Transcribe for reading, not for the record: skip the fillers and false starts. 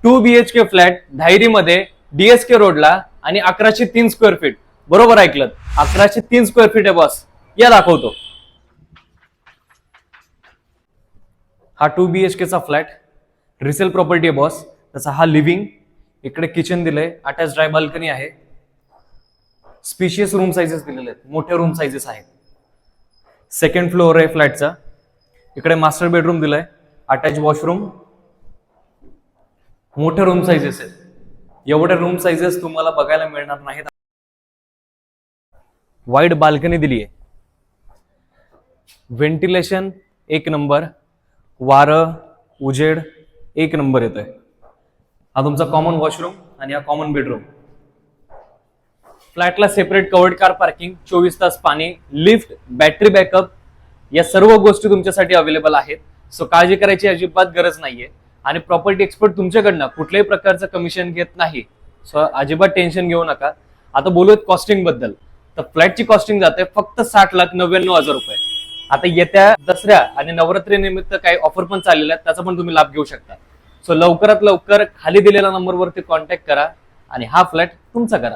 2 BHK flat धायरीमध्ये DSK रोडला आणि 1103 square feet. बरोबर ऐकलं, 1103 स्क्वेअर फीट आहे बॉस. या दाखवतो. हा 2 BHK चा फ्लॅट रिसेल प्रॉपर्टी आहे बॉस. त्याचा हा लिव्हिंग, इकडे किचन दिलंय, अटॅच ड्राय बाल्कनी आहे, स्पेशियस रूम साइजेस दिलेले आहेत, मोठे रूम साइजेस आहेत. सेकंड फ्लोअर आहे फ्लॅटचा. इकडे मास्टर बेडरूम दिलाय, अटॅच वॉशरूम, मोठे रूम साइजेस आहेत. एवढे रूम साइजेस तुम्हाला बघायला मिळणार नाहीत. वाईड बाल्कनी दिली आहे, व्हेंटिलेशन एक नंबर, वारं उजेड एक नंबर येतोय. हा तुमचा कॉमन वॉशरूम आणि हा कॉमन बेडरूम. फ्लॅटला सेपरेट कवर्ड कार पार्किंग, 24 तास पाणी, लिफ्ट, बॅटरी बॅकअप या सर्व गोष्टी तुमच्यासाठी अवेलेबल आहेत. सो काळजी करायची अजिबात गरज नाहीये. आणि प्रॉपर्टी एक्सपर्ट तुमच्याकडनं कुठल्याही प्रकारचं कमिशन घेत नाही. सो अजिबात टेन्शन घेऊ नका. आता बोलूयात कॉस्टिंग बद्दल. तर फ्लॅटची कॉस्टिंग जाते फक्त 60,99,000 रुपये. आता येत्या दसऱ्या आणि नवरात्री निमित्त काही ऑफर पण चाललेल्या आहेत, त्याचा पण तुम्ही लाभ घेऊ शकता. सो लवकरात लवकर खाली दिलेल्या नंबरवरती कॉन्टॅक्ट करा आणि हा फ्लॅट तुमचा करा.